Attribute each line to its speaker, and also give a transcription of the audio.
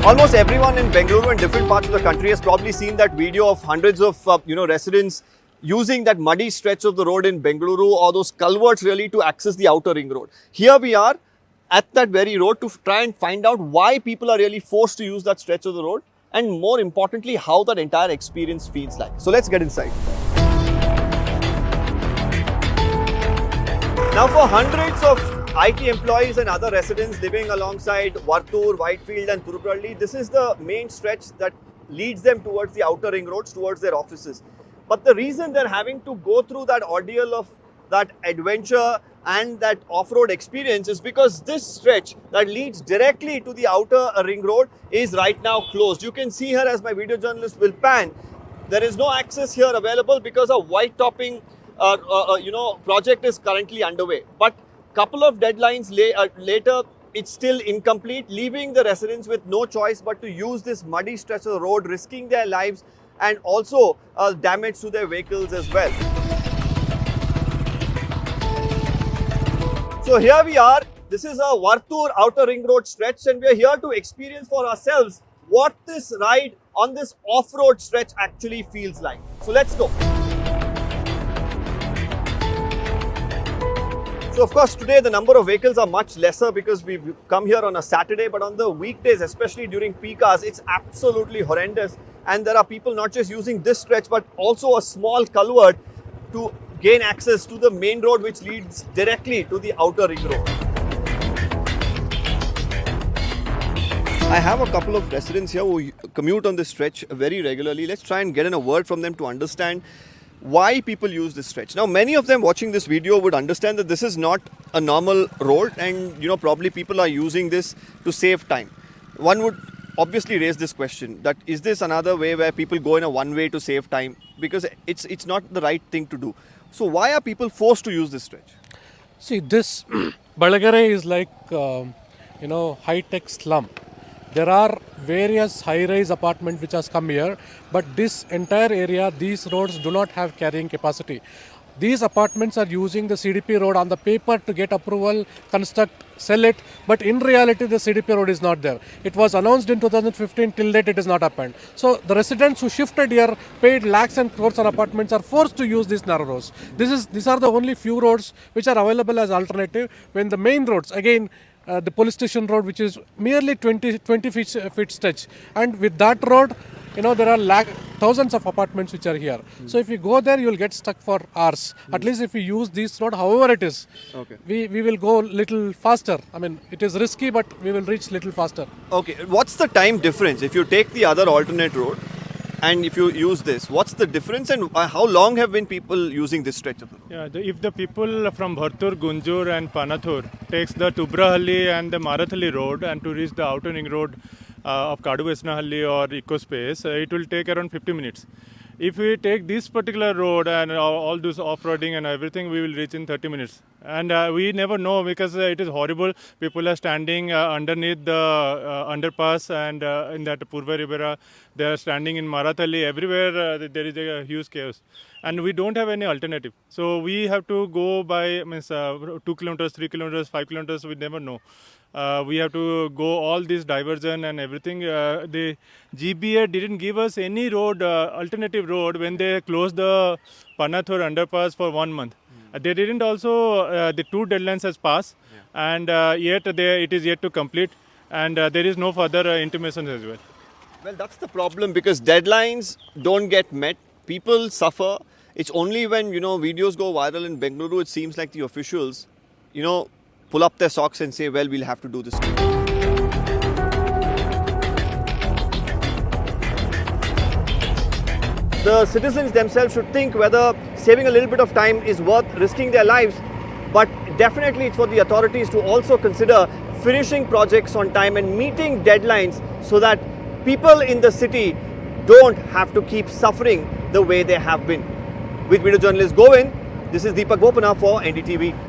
Speaker 1: Almost everyone in Bengaluru and different parts of the country has probably seen that video of hundreds of residents using that muddy stretch of the road in Bengaluru or those culverts really to access the outer ring road. Here we are at that very road to try and find out why people are really forced to use that stretch of the road, and more importantly how that entire experience feels like. So let's get inside. Now for hundreds of IT employees and other residents living alongside Varthur, Whitefield and Thurupalli, this is the main stretch that leads them towards the outer ring roads, towards their offices. But the reason they're having to go through that ordeal of that adventure and that off-road experience is because this stretch that leads directly to the outer ring road is right now closed. You can see here, as my video journalist will pan, there is no access here available because a white topping project is currently underway. But couple of deadlines later, it's still incomplete, leaving the residents with no choice but to use this muddy stretch of the road, risking their lives and also damage to their vehicles as well. So here we are. This is a Varthur outer ring road stretch, and we are here to experience for ourselves what this ride on this off-road stretch actually feels like. So let's go. So of course today the number of vehicles are much lesser because we've come here on a Saturday, but on the weekdays, especially during peak hours, it's absolutely horrendous. And there are people not just using this stretch but also a small culvert to gain access to the main road which leads directly to the outer ring road. I have a couple of residents here who commute on this stretch very regularly. Let's try and get in a word from them to understand why people use this stretch. Now, many of them watching this video would understand that this is not a normal road, and probably people are using this to save time. One would obviously raise this question, that is this another way where people go in a one way to save time, because it's not the right thing to do. So why are people forced to use this stretch?
Speaker 2: See, this Balagare is like high-tech slum. There are various high-rise apartments which has come here, but this entire area, these roads do not have carrying capacity. These apartments are using the CDP road on the paper to get approval, construct, sell it, but in reality the CDP road is not there. It was announced in 2015, till date it has not happened. So the residents who shifted here, paid lakhs and crores on apartments, are forced to use these narrow roads. These are the only few roads which are available as alternative, when the main roads, again, the police station road, which is merely 20 feet stretch, and with that road, there are thousands of apartments which are here. So if you go there, you will get stuck for hours. At least if you use this road, however it is, we will go little faster. I mean, it is risky, but we will reach little faster.
Speaker 1: Okay, what's the time difference if you take the other alternate road and if you use this? What's the difference, and how long have been people using this stretch of the road?
Speaker 3: Yeah, if the people from Varthur, Gunjur and Panathur takes the Tubrahalli and the Marathalli road and to reach the outer ring road of Kaduvesnahalli or EcoSpace, it will take around 50 minutes. If we take this particular road and all this off-roading and everything, we will reach in 30 minutes. And we never know, because it is horrible. People are standing underneath the underpass, and in that Purva Ribera, they are standing in Marathalli. Everywhere there is a huge chaos. And we don't have any alternative. So we have to go by 2 kilometers, 3 kilometers, 5 kilometers, we never know. We have to go all this diversion and everything. The GBA didn't give us any road, alternative road, when they closed the Panathur underpass for 1 month. They didn't also, the 2 deadlines has passed, and yet it is yet to complete, and there is no further intimation as well.
Speaker 1: Well, that's the problem, because deadlines don't get met. People suffer. It's only when, videos go viral in Bengaluru, it seems like the officials, pull up their socks and say, well, we'll have to do this too. The citizens themselves should think whether saving a little bit of time is worth risking their lives, but definitely it's for the authorities to also consider finishing projects on time and meeting deadlines so that people in the city don't have to keep suffering the way they have been. With video journalist Govind, this is Deepak Bopana for NDTV.